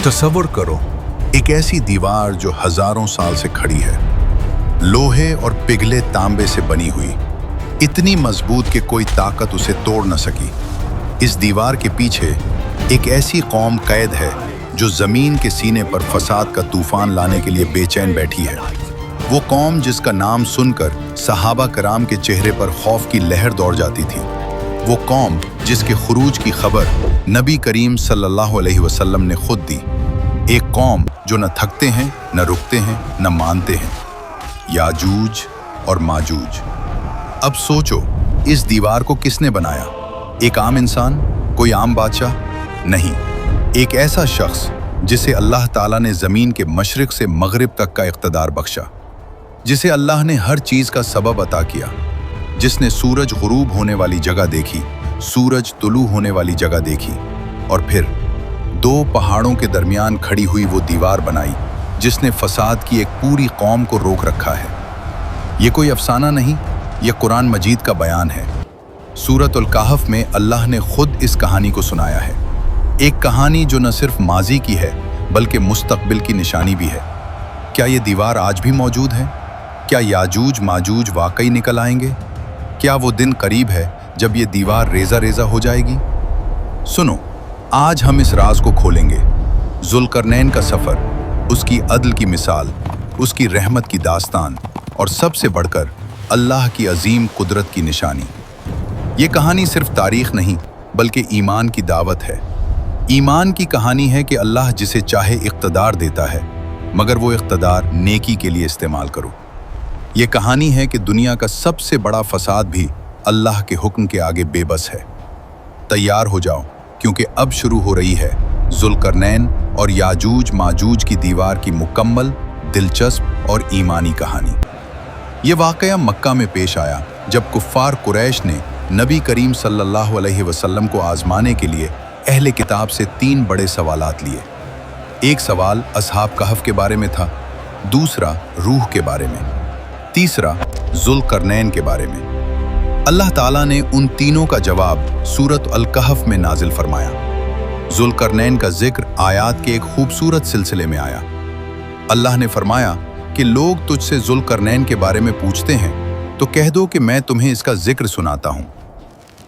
तसव्वुर करो, एक ऐसी दीवार जो हजारों साल से खड़ी है, लोहे और पिघले तांबे से बनी हुई, इतनी मजबूत कि कोई ताकत उसे तोड़ न सकी। इस दीवार के पीछे एक ऐसी कौम कैद है जो जमीन के सीने पर फसाद का तूफान लाने के लिए बेचैन बैठी है। वो कौम जिसका नाम सुनकर सहाबा कराम के चेहरे पर खौफ की लहर दौड़ जाती थी। वो कौम जिसके खुरूज की खबर नबी करीम सल्लल्लाहु अलैहि वसल्लम ने खुद दी। एक कौम जो न थकते हैं, न रुकते हैं, न मानते हैं। याजूज और माजूज। अब सोचो, इस दीवार को किसने बनाया? एक आम इंसान? कोई आम बादशाह? नहीं, एक ऐसा शख्स जिसे अल्लाह ताला ने ज़मीन के मशरिक से मगरिब तक का इख्तिदार बख्शा, जिसे अल्लाह ने हर चीज़ का सबब अता किया, जिसने सूरज गुरूब होने वाली जगह देखी, सूरज तुलू होने वाली जगह देखी, और फिर दो पहाड़ों के दरमियान खड़ी हुई वो दीवार बनाई जिसने फसाद की एक पूरी कौम को रोक रखा है। ये कोई अफसाना नहीं, ये कुरान मजीद का बयान है। सूरतुल कहफ में अल्लाह ने खुद इस कहानी को सुनाया है। एक कहानी जो न सिर्फ माजी की है बल्कि मुस्तकबिल की निशानी भी है। क्या ये दीवार आज भी मौजूद है? क्या याजूज माजूज वाकई निकल आएंगे? क्या वो दिन करीब है जब ये दीवार रेजा रेजा हो जाएगी? सुनो, आज हम इस राज को खोलेंगे। जुल्करनैन का सफर, उसकी अदल की मिसाल, उसकी रहमत की दास्तान, और सबसे बढ़कर अल्लाह की अजीम कुदरत की निशानी। ये कहानी सिर्फ तारीख नहीं बल्कि ईमान की दावत है। ईमान की कहानी है कि अल्लाह जिसे चाहे इख्तिदार देता है, मगर वो इख्तिदार नेकी के लिए इस्तेमाल करो। ये कहानी है कि दुनिया का सबसे बड़ा फसाद भी अल्लाह के हुक्म के आगे बेबस है। तैयार हो जाओ, क्योंकि अब शुरू हो रही है जुल्करनैन और याजूज माजूज की दीवार की मुकम्मल, दिलचस्प और ईमानी कहानी। ये वाक़या मक्का में पेश आया जब कुफ़ार कुरैश ने नबी करीम सल्लल्लाहु अलैहि वसल्लम को आजमाने के लिए अहले किताब से 3 बड़े सवालात लिए। एक सवाल असहाब कहफ के बारे में था, दूसरा रूह के बारे में, तीसरा जुल्करनैन के बारे में। अल्लाह ताला ने उन तीनों का जवाब सूरत अल कहफ में नाजिल फरमाया। जुल्करनैन का जिक्र आयात के एक खूबसूरत सिलसिले में आया। अल्लाह ने फरमाया कि लोग तुझसे जुल्करनैन के बारे में पूछते हैं तो कह दो कि मैं तुम्हें इसका जिक्र सुनाता हूँ।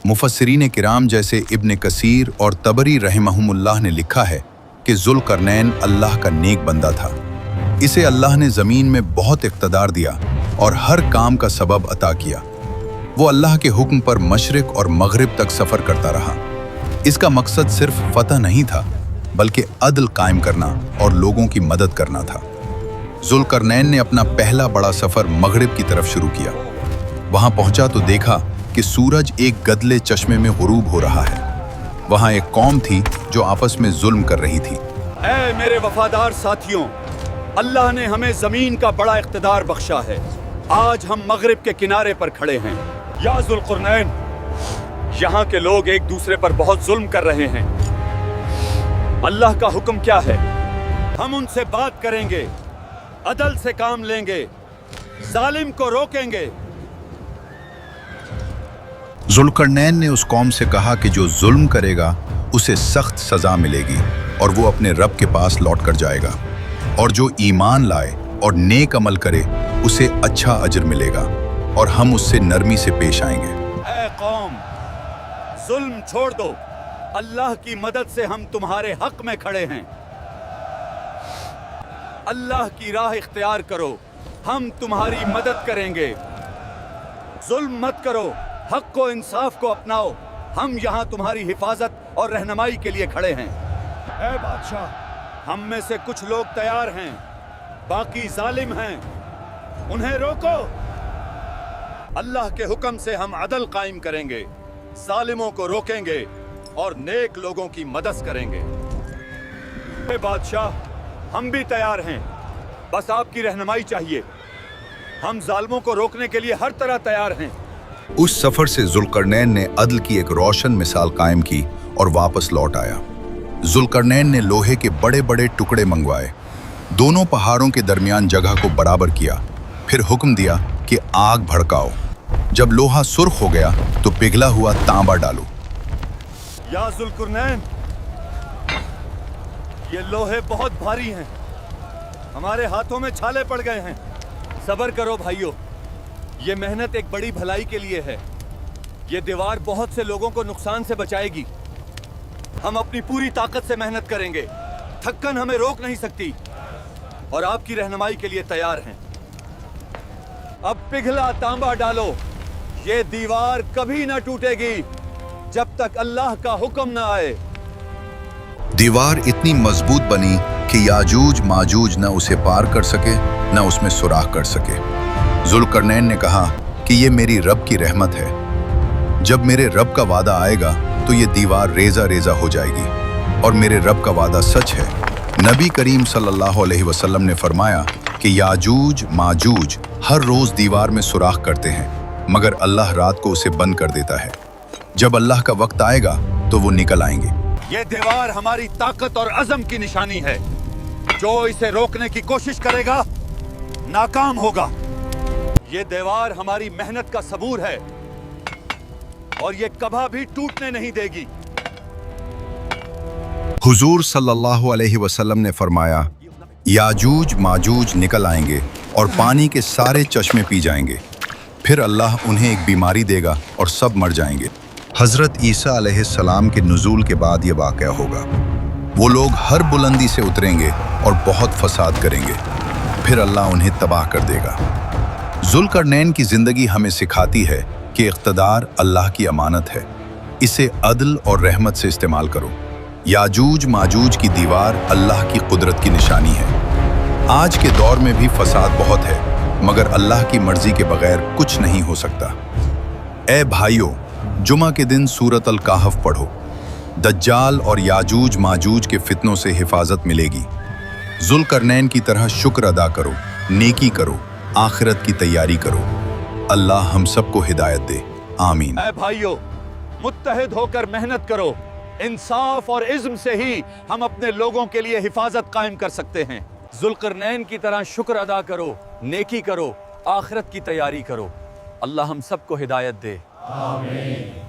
मुफस्सिरीन किराम जैसे इब्न कसीर और तबरी रहमहुमुल्लाह ने लिखा है कि जुल्करनैन अल्लाह का नेक बंदा था। इसे अल्लाह ने ज़मीन में बहुत इक़्तिदार दिया और हर काम का सबब अता किया। वो अल्लाह के हुक्म पर मशरिक और मगरिब तक सफ़र करता रहा। इसका मकसद सिर्फ फतह नहीं था बल्कि अदल कायम करना और लोगों की मदद करना था। जुल्करनैन ने अपना पहला बड़ा सफ़र मगरिब की तरफ शुरू किया। वहाँ पहुँचा तो देखा कि सूरज एक गदले चश्मे में गुरूब हो रहा है। वहाँ एक कौम थी जो आपस में जुल्म कर रही थी। ऐ मेरे वफादार साथियों, अल्लाह ने हमें ज़मीन का बड़ा इख्तिदार बख्शा है। आज हम मगरिब के किनारे पर खड़े हैं। या जुल्करनैन, यहाँ के लोग एक दूसरे पर बहुत जुल्म कर रहे हैं। अल्लाह का हुक्म क्या है? हम उनसे बात करेंगे, अदल से काम लेंगे, जालिम को रोकेंगे। जुल्करनैन ने उस कौम से कहा कि जो जुल्म करेगा उसे सख्त सजा मिलेगी और वो अपने रब के पास लौट कर जाएगा, और जो ईमान लाए और नेक अमल करे उसे अच्छा अजर मिलेगा और हम उससे नरमी से पेश आएंगे। ऐ कौम, जुल्म छोड़ दो। अल्लाह की मदद से हम तुम्हारे हक में खड़े हैं। अल्लाह की राह इख्तियार करो, हम तुम्हारी मदद करेंगे। जुल्म मत करो, हक को, इंसाफ को अपनाओ। हम यहाँ तुम्हारी हिफाजत और रहनुमाई के लिए खड़े हैं। ऐ बादशाह, हम में से कुछ लोग तैयार हैं, बाकी जालिम हैं, उन्हें रोको। अल्लाह के हुक्म से हम अदल कायम करेंगे, जालिमों को रोकेंगे और नेक लोगों की मदद करेंगे। ऐ बादशाह, हम भी तैयार हैं, बस आपकी रहनुमाई चाहिए। हम जालिमों को रोकने के लिए हर तरह तैयार हैं। उस सफर से जुल्करनैन ने अदल की एक रोशन मिसाल कायम की और वापस लौट आया। जुल्करनैन ने लोहे के बड़े बड़े टुकड़े मंगवाए, दोनों पहाड़ों के दरमियान जगह को बराबर किया, फिर हुक्म दिया कि आग भड़काओ। जब लोहा सुर्ख हो गया तो पिघला हुआ तांबा डालो। या जुल्करनैन, ये लोहे बहुत भारी हैं, हमारे हाथों में छाले पड़ गए हैं। सब्र करो भाइयों, ये मेहनत एक बड़ी भलाई के लिए है। ये दीवार बहुत से लोगों को नुकसान से बचाएगी। हम अपनी पूरी ताकत से मेहनत करेंगे, थक्कन हमें रोक नहीं सकती, और आपकी रहनुमाई के लिए तैयार हैं। अब पिघला तांबा डालो, ये दीवार कभी ना टूटेगी जब तक अल्लाह का हुक्म ना आए। दीवार इतनी मजबूत बनी कि याजूज माजूज न उसे पार कर सके न उसमें सुराख कर सके। जुल्करनैन ने कहा कि ये मेरी रब की रहमत है। जब मेरे रब का वादा आएगा तो ये दीवार रेजा रेजा हो जाएगी, और मेरे रब का वादा सच है। नबी करीम सल्लल्लाहु अलैहि वसल्लम ने फरमाया कि याजूज माजूज हर रोज दीवार में सुराख करते हैं, मगर अल्लाह रात को उसे बंद कर देता है। जब अल्लाह का वक्त आएगा तो वो निकल आएंगे। ये दीवार हमारी ताकत और अज़म की निशानी है। जो इसे रोकने की कोशिश करेगा नाकाम होगा। ये दीवार हमारी मेहनत का सबूर है, और ये कभी भी टूटने नहीं देगी। हुजूर सल्लल्लाहु अलैहि वसल्लम ने फरमाया, याजूज माजूज निकल आएंगे और पानी के सारे चश्मे पी जाएंगे। फिर अल्लाह उन्हें एक बीमारी देगा और सब मर जाएंगे। हजरत ईसा अलैहिस्सलाम के नुज़ूल के बाद ये वाक़या होगा। वो लोग हर बुलंदी से उतरेंगे और बहुत फसाद करेंगे, फिर अल्लाह उन्हें तबाह कर देगा। जुल्करनैन की जिंदगी हमें सिखाती है कि इक़्तिदार अल्लाह की अमानत है, इसे अदल और रहमत से इस्तेमाल करो। याजूज माजूज की दीवार अल्लाह की कुदरत की निशानी है। आज के दौर में भी फसाद बहुत है, मगर अल्लाह की मर्जी के बगैर कुछ नहीं हो सकता। ए भाइयों, जुमा के दिन सूरत अल कहफ पढ़ो। दज्जाल और याजूज माजूज के फितनों से हिफाजत मिलेगी। जुल्करनैन की तरह शुक्र अदा करो, नेकी करो, आखिरत की तैयारी करो। अल्लाह हम सबको हिदायत दे, आमीन। ऐ भाइयों, मुत्तहिद होकर मेहनत करो। इंसाफ और इज़्म से ही हम अपने लोगों के लिए हिफाजत कायम कर सकते हैं। जुल्करनैन की तरह शुक्र अदा करो, नेकी करो, आखिरत की तैयारी करो। अल्लाह हम सबको हिदायत दे, आमीन।